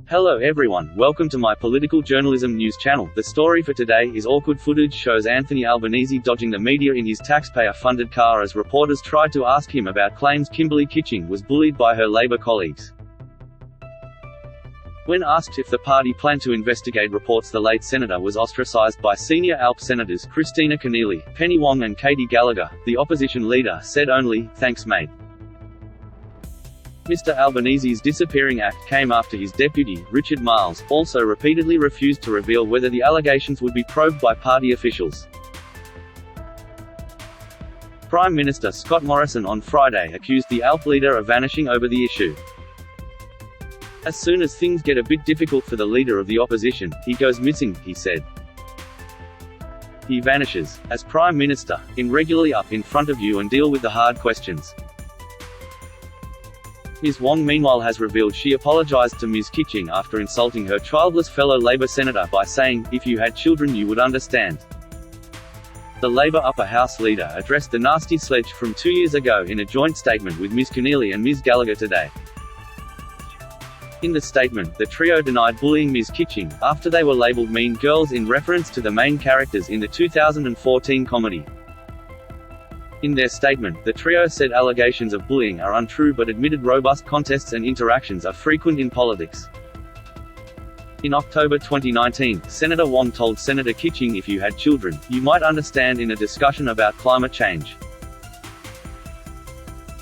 Hello everyone, welcome to my political journalism news channel. The story for today is awkward footage shows Anthony Albanese dodging the media in his taxpayer-funded car as reporters tried to ask him about claims Kimberley Kitching was bullied by her Labour colleagues. When asked if the party planned to investigate reports the late senator was ostracised by senior ALP senators Christina Keneally, Penny Wong and Katie Gallagher, the opposition leader said only, "Thanks mate." Mr. Albanese's disappearing act came after his deputy, Richard Miles, also repeatedly refused to reveal whether the allegations would be probed by party officials. Prime Minister Scott Morrison on Friday accused the ALP leader of vanishing over the issue. "As soon as things get a bit difficult for the leader of the opposition, he goes missing," he said. "He vanishes. As Prime Minister, regularly up in front of you and deal with the hard questions." Ms. Wong meanwhile has revealed she apologised to Ms. Kitching after insulting her childless fellow Labour senator by saying, "If you had children you would understand." The Labour upper house leader addressed the nasty sledge from 2 years ago in a joint statement with Ms. Keneally and Ms. Gallagher today. In the statement, the trio denied bullying Ms. Kitching, after they were labelled mean girls in reference to the main characters in the 2014 comedy. In their statement, the trio said allegations of bullying are untrue but admitted robust contests and interactions are frequent in politics. In October 2019, Senator Wong told Senator Kitching, "If you had children, you might understand," in a discussion about climate change.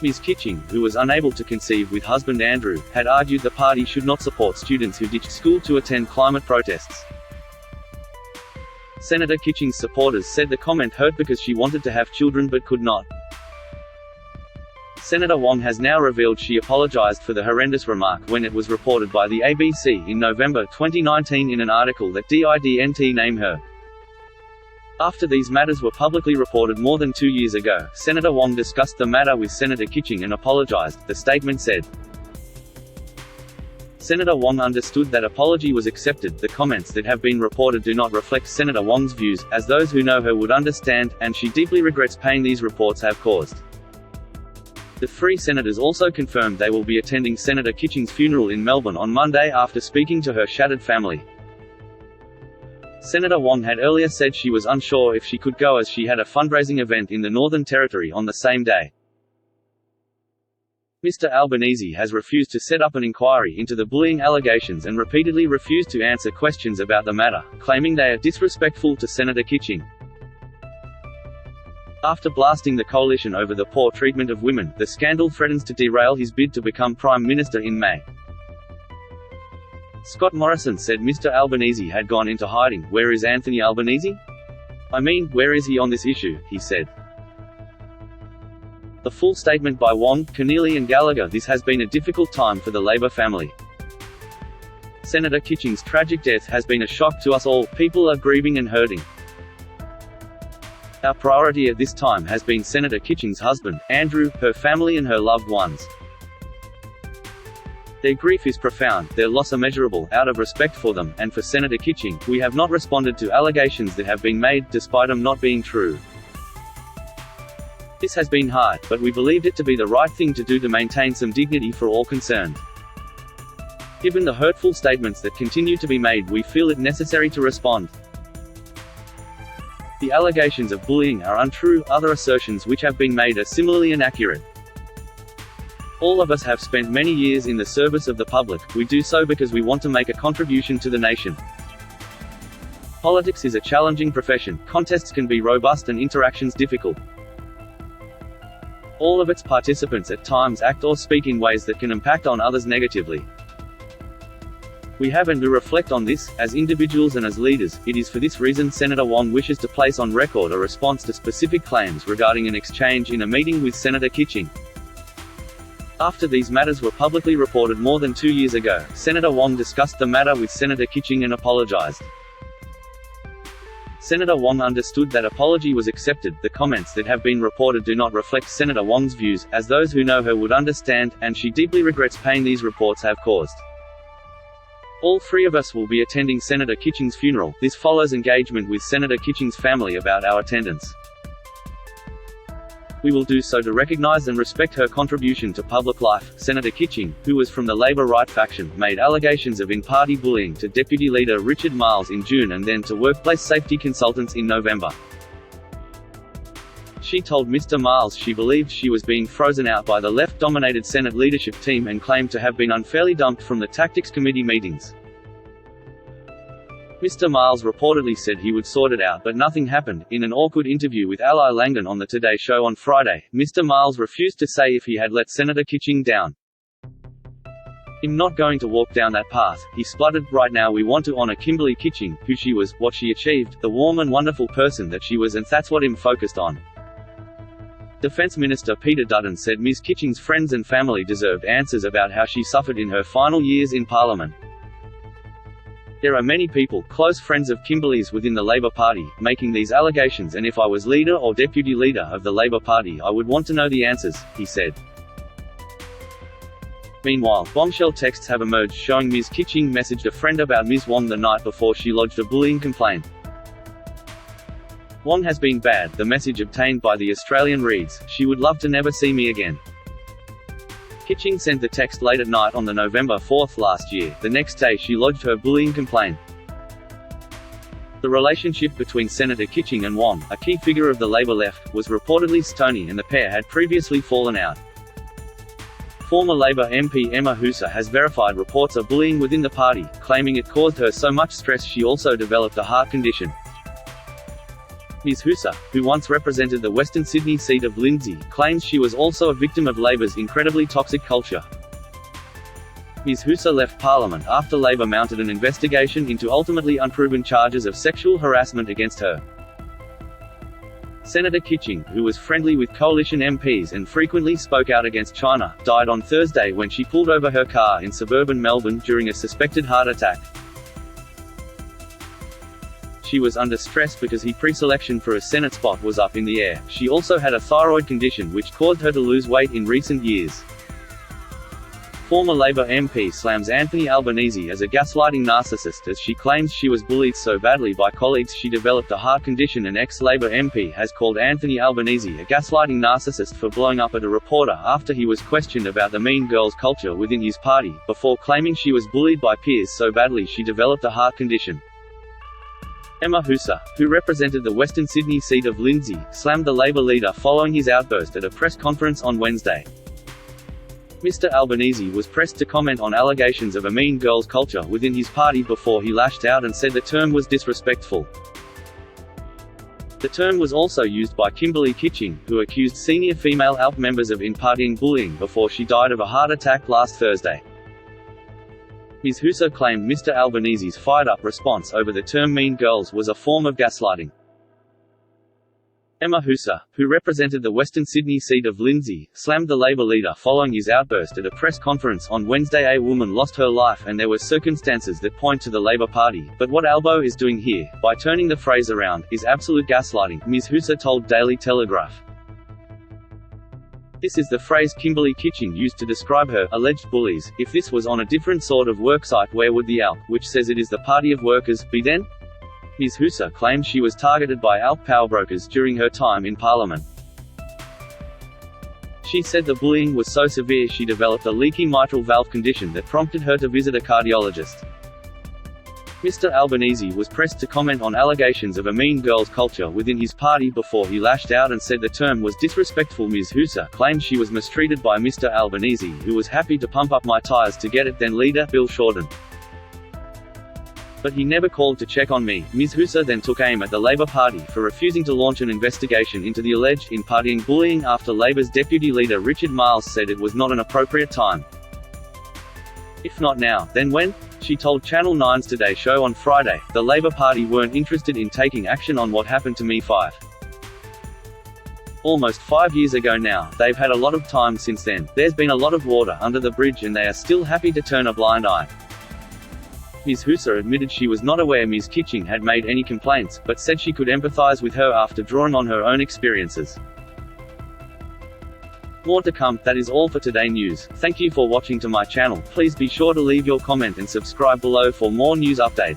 Ms. Kitching, who was unable to conceive with husband Andrew, had argued the party should not support students who ditched school to attend climate protests. Senator Kitching's supporters said the comment hurt because she wanted to have children but could not. Senator Wong has now revealed she apologized for the horrendous remark when it was reported by the ABC in November 2019 in an article that didn't name her. After these matters were publicly reported more than 2 years ago, Senator Wong discussed the matter with Senator Kitching and apologized, the statement said. Senator Wong understood that apology was accepted. "The comments that have been reported do not reflect Senator Wong's views, as those who know her would understand, and she deeply regrets pain these reports have caused." The three senators also confirmed they will be attending Senator Kitching's funeral in Melbourne on Monday after speaking to her shattered family. Senator Wong had earlier said she was unsure if she could go as she had a fundraising event in the Northern Territory on the same day. Mr. Albanese has refused to set up an inquiry into the bullying allegations and repeatedly refused to answer questions about the matter, claiming they are disrespectful to Senator Kitching. After blasting the coalition over the poor treatment of women, the scandal threatens to derail his bid to become Prime Minister in May. Scott Morrison said Mr. Albanese had gone into hiding. "Where is Anthony Albanese? I mean, where is he on this issue?" he said. The full statement by Wong, Keneally and Gallagher. "This has been a difficult time for the Labour family. Senator Kitching's tragic death has been a shock to us all. People are grieving and hurting. Our priority at this time has been Senator Kitching's husband, Andrew, her family and her loved ones. Their grief is profound, their loss immeasurable. Out of respect for them, and for Senator Kitching, we have not responded to allegations that have been made, despite them not being true. This has been hard, but we believed it to be the right thing to do to maintain some dignity for all concerned. Given the hurtful statements that continue to be made, we feel it necessary to respond. The allegations of bullying are untrue, other assertions which have been made are similarly inaccurate. All of us have spent many years in the service of the public. We do so because we want to make a contribution to the nation. Politics is a challenging profession, contests can be robust and interactions difficult. All of its participants at times act or speak in ways that can impact on others negatively. We have and do reflect on this, as individuals and as leaders. It is for this reason Senator Wong wishes to place on record a response to specific claims regarding an exchange in a meeting with Senator Kitching. After these matters were publicly reported more than 2 years ago, Senator Wong discussed the matter with Senator Kitching and apologized. Senator Wong understood that apology was accepted. "The comments that have been reported do not reflect Senator Wong's views, as those who know her would understand, and she deeply regrets pain these reports have caused. All three of us will be attending Senator Kitching's funeral." This follows engagement with Senator Kitching's family about our attendance. "We will do so to recognise and respect her contribution to public life." Senator Kitching, who was from the Labour right faction, made allegations of in-party bullying to Deputy Leader Richard Marles in June and then to workplace safety consultants in November. She told Mr. Marles she believed she was being frozen out by the left-dominated Senate leadership team and claimed to have been unfairly dumped from the Tactics Committee meetings. Mr. Marles reportedly said he would sort it out, but nothing happened. In an awkward interview with Ally Langdon on the Today Show on Friday, Mr. Marles refused to say if he had let Senator Kitching down. "I'm not going to walk down that path," he spluttered. "Right now we want to honour Kimberley Kitching, who she was, what she achieved, the warm and wonderful person that she was, and that's what I'm focused on." Defence Minister Peter Dutton said Ms. Kitching's friends and family deserved answers about how she suffered in her final years in Parliament. "There are many people, close friends of Kimberley's within the Labour Party, making these allegations, and if I was leader or deputy leader of the Labour Party I would want to know the answers," he said. Meanwhile, bombshell texts have emerged showing Ms. Kitching messaged a friend about Ms. Wong the night before she lodged a bullying complaint. "Wong has been bad," the message obtained by The Australian reads. "She would love to never see me again." Kitching sent the text late at night on the November 4th last year. The next day she lodged her bullying complaint. The relationship between Senator Kitching and Wong, a key figure of the Labour left, was reportedly stony and the pair had previously fallen out. Former Labour MP Emma Hooser has verified reports of bullying within the party, claiming it caused her so much stress she also developed a heart condition. Ms. Hooser, who once represented the Western Sydney seat of Lindsay, claims she was also a victim of Labour's incredibly toxic culture. Ms. Hooser left Parliament after Labour mounted an investigation into ultimately unproven charges of sexual harassment against her. Senator Kitching, who was friendly with coalition MPs and frequently spoke out against China, died on Thursday when she pulled over her car in suburban Melbourne during a suspected heart attack. She was under stress because her pre-selection for a Senate spot was up in the air. She also had a thyroid condition which caused her to lose weight in recent years. Former Labour MP slams Anthony Albanese as a gaslighting narcissist as she claims she was bullied so badly by colleagues she developed a heart condition. An ex-Labour MP has called Anthony Albanese a gaslighting narcissist for blowing up at a reporter after he was questioned about the mean girls culture within his party, before claiming she was bullied by peers so badly she developed a heart condition. Emma Hooser, who represented the Western Sydney seat of Lindsay, slammed the Labour leader following his outburst at a press conference on Wednesday. Mr. Albanese was pressed to comment on allegations of a mean girls culture within his party before he lashed out and said the term was disrespectful. The term was also used by Kimberley Kitching, who accused senior female ALP members of in-partying bullying before she died of a heart attack last Thursday. Ms. Hooser claimed Mr. Albanese's fired-up response over the term mean girls was a form of gaslighting. Emma Hooser, who represented the Western Sydney seat of Lindsay, slammed the Labour leader following his outburst at a press conference on Wednesday. "A woman lost her life and there were circumstances that point to the Labour Party, but what Albo is doing here, by turning the phrase around, is absolute gaslighting," Ms. Hooser told Daily Telegraph. "This is the phrase Kimberley Kitching used to describe her alleged bullies. If this was on a different sort of worksite, where would the ALP, which says it is the party of workers, be then?" Ms. Hooser claimed she was targeted by ALP powerbrokers during her time in Parliament. She said the bullying was so severe she developed a leaky mitral valve condition that prompted her to visit a cardiologist. Mr. Albanese was pressed to comment on allegations of a mean girls culture within his party before he lashed out and said the term was disrespectful. Ms. Hooser claimed she was mistreated by Mr. Albanese, who was happy to pump up my tyres to get it. Then leader Bill Shorten. "But he never called to check on me." Ms. Hooser then took aim at the Labour Party for refusing to launch an investigation into the alleged in-partying bullying after Labour's deputy leader Richard Marles said it was not an appropriate time. "If not now, then when?" she told Channel 9's Today Show on Friday. "The Labour Party weren't interested in taking action on what happened to me almost 5 years ago now. They've had a lot of time since then. There's been a lot of water under the bridge and they are still happy to turn a blind eye." Ms. Hooser admitted she was not aware Ms. Kitching had made any complaints, but said she could empathise with her after drawing on her own experiences. More to come. That is all for Today News. Thank you for watching to my channel. Please be sure to leave your comment and subscribe below for more news update.